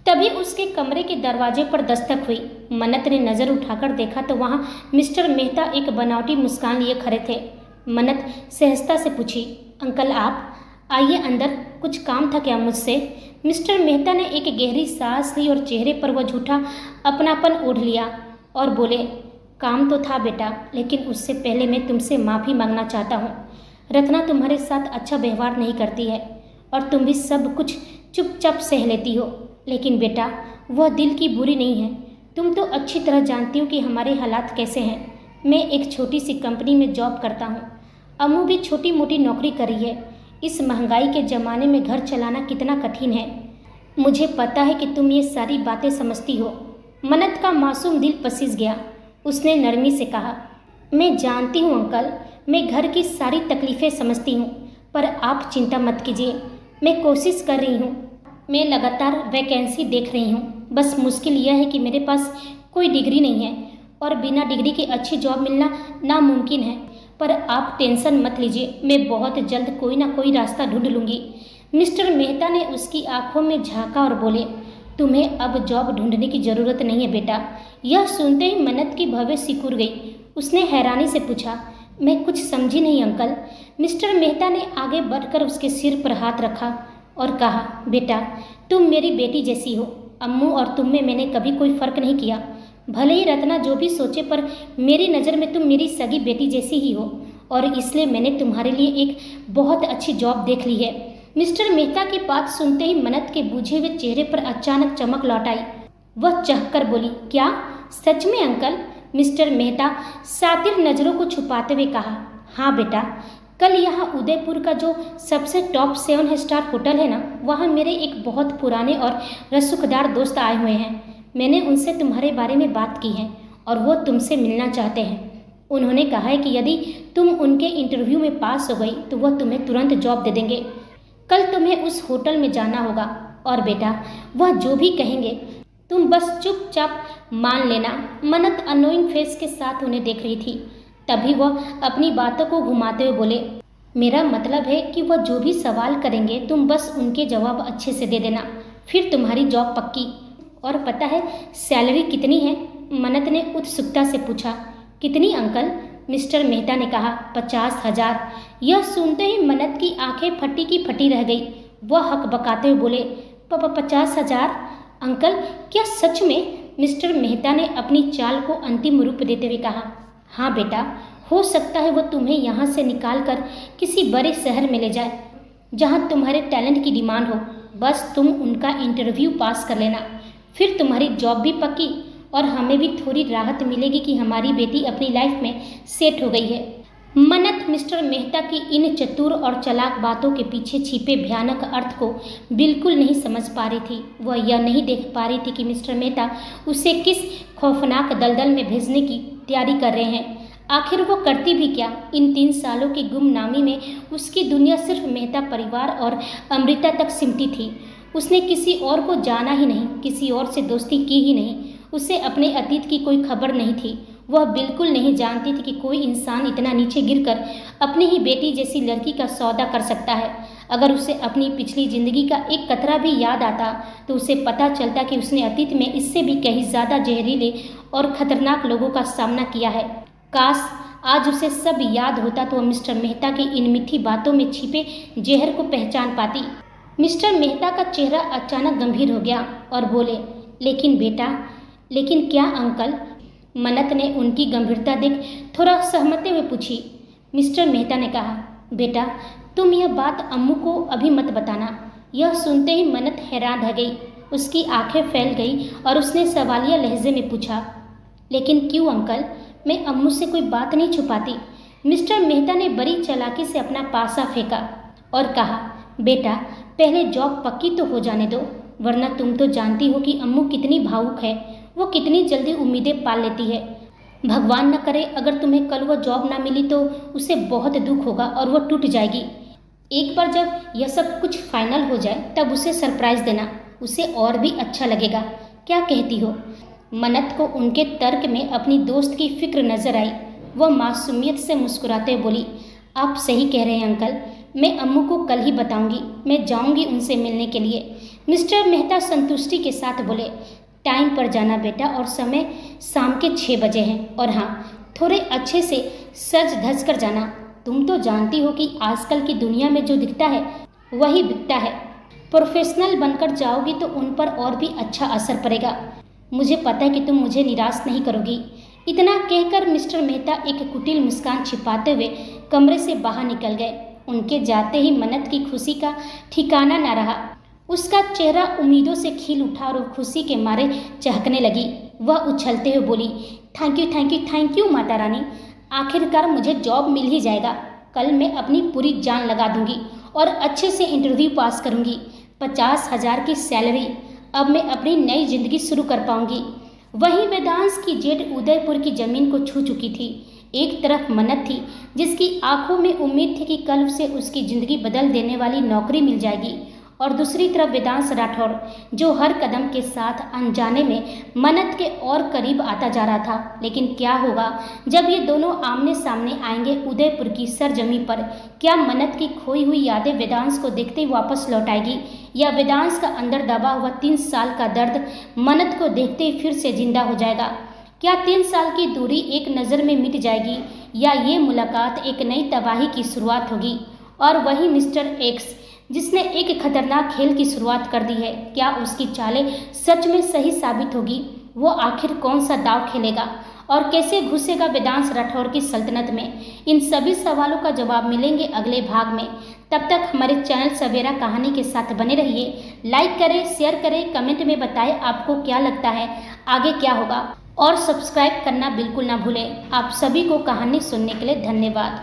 तभी उसके कमरे के दरवाजे पर दस्तक हुई। मन्नत ने नज़र उठाकर देखा तो वहां मिस्टर मेहता एक बनावटी मुस्कान लिए खड़े थे। मन्नत सहजता से पूछी, अंकल आप आइए अंदर, कुछ काम था क्या मुझसे? मिस्टर मेहता ने एक गहरी सांस ली और चेहरे पर वह झूठा अपनापन ओढ़ लिया और बोले, काम तो था बेटा, लेकिन उससे पहले मैं तुमसे माफ़ी मांगना चाहता हूँ। रत्ना तुम्हारे साथ अच्छा व्यवहार नहीं करती है और तुम भी सब कुछ चुपचाप सह लेती हो, लेकिन बेटा वह दिल की बुरी नहीं है। तुम तो अच्छी तरह जानती हो कि हमारे हालात कैसे हैं। मैं एक छोटी सी कंपनी में जॉब करता हूँ, अम्मू भी छोटी मोटी नौकरी करी है। इस महंगाई के ज़माने में घर चलाना कितना कठिन है। मुझे पता है कि तुम ये सारी बातें समझती हो। मन्नत का मासूम दिल पसीज गया। उसने नरमी से कहा, मैं जानती हूँ अंकल, मैं घर की सारी तकलीफ़ें समझती हूँ, पर आप चिंता मत कीजिए, मैं कोशिश कर रही हूँ। मैं लगातार वैकेंसी देख रही हूँ। बस मुश्किल यह है कि मेरे पास कोई डिग्री नहीं है और बिना डिग्री के अच्छी जॉब मिलना नामुमकिन है। पर आप टेंशन मत लीजिए, मैं बहुत जल्द कोई ना कोई रास्ता ढूंढ लूँगी। मिस्टर मेहता ने उसकी आंखों में झांका और बोले, तुम्हें अब जॉब ढूंढने की ज़रूरत नहीं है बेटा। यह सुनते ही मन्नत की भवें सिकुड़ गई। उसने हैरानी से पूछा, मैं कुछ समझी नहीं अंकल। मिस्टर मेहता ने आगे बढ़कर उसके सिर पर हाथ रखा और कहा, बेटा तुम मेरी बेटी जैसी हो। अम्मू और तुम में मैंने कभी कोई फ़र्क नहीं किया। भले ही रत्ना जो भी सोचे, पर मेरी नज़र में तुम मेरी सगी बेटी जैसी ही हो और इसलिए मैंने तुम्हारे लिए एक बहुत अच्छी जॉब देख ली है। मिस्टर मेहता की बात सुनते ही मन्नत के बुझे हुए चेहरे पर अचानक चमक लौट आई। वह चहकर बोली, क्या सच में अंकल? मिस्टर मेहता सातिर नज़रों को छुपाते हुए कहा, हाँ बेटा, कल यहाँ उदयपुर का जो सबसे टॉप 7 स्टार होटल है ना, वहाँ मेरे एक बहुत पुराने और रसूखदार दोस्त आए हुए हैं। मैंने उनसे तुम्हारे बारे में बात की है और वो तुमसे मिलना चाहते हैं। उन्होंने कहा है कि यदि तुम उनके इंटरव्यू में पास हो गई तो वह तुम्हें तुरंत जॉब दे देंगे। कल तुम्हें उस होटल में जाना होगा और बेटा वह जो भी कहेंगे तुम बस चुपचाप मान लेना। मन्नत अनोइंग फेस के साथ उन्हें देख रही थी। तभी वह अपनी बातों को घुमाते हुए बोले, मेरा मतलब है कि वह जो भी सवाल करेंगे तुम बस उनके जवाब अच्छे से दे देना, फिर तुम्हारी जॉब पक्की। और पता है सैलरी कितनी है? मन्नत ने उत्सुकता से पूछा। कितनी अंकल? मिस्टर मेहता ने कहा, 50,000। यह सुनते ही मन्नत की आंखें फटी की फटी रह गई। वह हकबकाते हुए बोले, 50,000 अंकल, क्या सच में? मिस्टर मेहता ने अपनी चाल को अंतिम रूप देते हुए कहा, हाँ बेटा, हो सकता है वो तुम्हें यहाँ से निकाल कर किसी बड़े शहर में ले जाए जहाँ तुम्हारे टैलेंट की डिमांड हो। बस तुम उनका इंटरव्यू पास कर लेना, फिर तुम्हारी जॉब भी पक्की और हमें भी थोड़ी राहत मिलेगी कि हमारी बेटी अपनी लाइफ में सेट हो गई है। मन्नत मिस्टर मेहता की इन चतुर और चालाक बातों के पीछे छिपे भयानक अर्थ को बिल्कुल नहीं समझ पा रही थी। वह यह नहीं देख पा रही थी कि मिस्टर मेहता उसे किस खौफनाक दलदल में भेजने की तैयारी कर रहे हैं। आखिर वो करती भी क्या? इन 3 सालों की गुमनामी में उसकी दुनिया सिर्फ मेहता परिवार और अमृता तक सिमटी थी। उसने किसी और को जाना ही नहीं, किसी और से दोस्ती की ही नहीं। उसे अपने अतीत की कोई खबर नहीं थी। वह बिल्कुल नहीं जानती थी कि कोई इंसान इतना नीचे गिरकर अपनी ही बेटी जैसी लड़की का सौदा कर सकता है। अगर उसे अपनी पिछली जिंदगी का एक कतरा भी याद आता तो उसे पता चलता कि उसने अतीत में इससे भी कहीं ज़्यादा जहरीले और खतरनाक लोगों का सामना किया है। काश आज उसे सब याद होता तो वह मिस्टर मेहता की इन मीठी बातों में छिपे जहर को पहचान पाती। मिस्टर मेहता का चेहरा अचानक गंभीर हो गया और बोले, लेकिन बेटा, लेकिन क्या अंकल? मन्नत ने उनकी गंभीरता देख थोड़ा सहमते हुए पूछी। मिस्टर मेहता ने कहा, बेटा तुम यह बात अम्मू को अभी मत बताना। यह सुनते ही मन्नत हैरान रह गई। उसकी आंखें फैल गई और उसने सवालिया लहजे में पूछा, लेकिन क्यों अंकल? मैं अम्मू से कोई बात नहीं छुपाती। मिस्टर मेहता ने बड़ी चालाकी से अपना पासा फेंका और कहा, बेटा पहले जॉब पक्की तो हो जाने दो, वरना तुम तो जानती हो कि अम्मू कितनी भावुक है, वो कितनी जल्दी उम्मीदें पाल लेती है। भगवान न करे अगर तुम्हें कल वो जॉब ना मिली तो उसे बहुत दुख होगा और वो टूट जाएगी। एक बार जब यह सब कुछ फाइनल हो जाए तब उसे सरप्राइज देना, उसे और भी अच्छा लगेगा। क्या कहती हो? मन्नत को उनके तर्क में अपनी दोस्त की फिक्र नजर आई। वह मासूमियत से मुस्कुराते बोली, आप सही कह रहे हैं अंकल, मैं अम्मू को कल ही बताऊंगी, मैं जाऊंगी उनसे मिलने के लिए। मिस्टर मेहता संतुष्टि के साथ बोले, टाइम पर जाना बेटा, और समय शाम के 6 बजे हैं। और हाँ, थोड़े अच्छे से सज धज कर जाना। तुम तो जानती हो कि आजकल की दुनिया में जो दिखता है वही बिकता है। प्रोफेशनल बनकर जाओगी तो उन पर और भी अच्छा असर पड़ेगा। मुझे पता है कि तुम मुझे निराश नहीं करोगी। इतना कहकर मिस्टर मेहता एक कुटिल मुस्कान छिपाते हुए कमरे से बाहर निकल गए। उनके जाते ही मन्नत की खुशी का ठिकाना न रहा। उसका चेहरा उम्मीदों से खिल उठा और खुशी के मारे चहकने लगी। वह उछलते हुए बोली, thank you thank you thank you Mata Rani, आखिरकार मुझे जॉब मिल ही जाएगा। कल मैं अपनी पूरी जान लगा दूंगी और अच्छे से इंटरव्यू पास करूंगी। 50,000 की सैलरी, अब मैं अपनी नई जिंदगी शुरू कर पाऊंगी। वहीं वेदांश की जेट उदयपुर की जमीन को छू चुकी थी। एक तरफ मन्नत थी जिसकी आंखों में उम्मीद थी कि कल उसे उसकी जिंदगी बदल देने वाली नौकरी मिल जाएगी, और दूसरी तरफ वेदांश राठौर जो हर कदम के साथ अनजाने में मन्नत के और करीब आता जा रहा था। लेकिन क्या होगा जब ये दोनों आमने सामने आएंगे उदयपुर की सरजमी पर? क्या मन्नत की खोई हुई यादें वेदांश को देखते ही वापस लौट आएगी, या वेदांश का अंदर दबा हुआ 3 साल का दर्द मन्नत को देखते ही फिर से जिंदा हो जाएगा? क्या 3 साल की दूरी एक नज़र में मिट जाएगी, या ये मुलाकात एक नई तबाही की शुरुआत होगी? और वही मिस्टर एक्स जिसने एक खतरनाक खेल की शुरुआत कर दी है, क्या उसकी चालें सच में सही साबित होगी? वो आखिर कौन सा दाव खेलेगा और कैसे घुसेगा वेदांश राठौर की सल्तनत में? इन सभी सवालों का जवाब मिलेंगे अगले भाग में। तब तक हमारे चैनल सवेरा कहानी के साथ बने रहिए। लाइक करें, शेयर करें, कमेंट में बताएं आपको क्या लगता है आगे क्या होगा, और सब्सक्राइब करना बिल्कुल ना भूलें। आप सभी को कहानी सुनने के लिए धन्यवाद।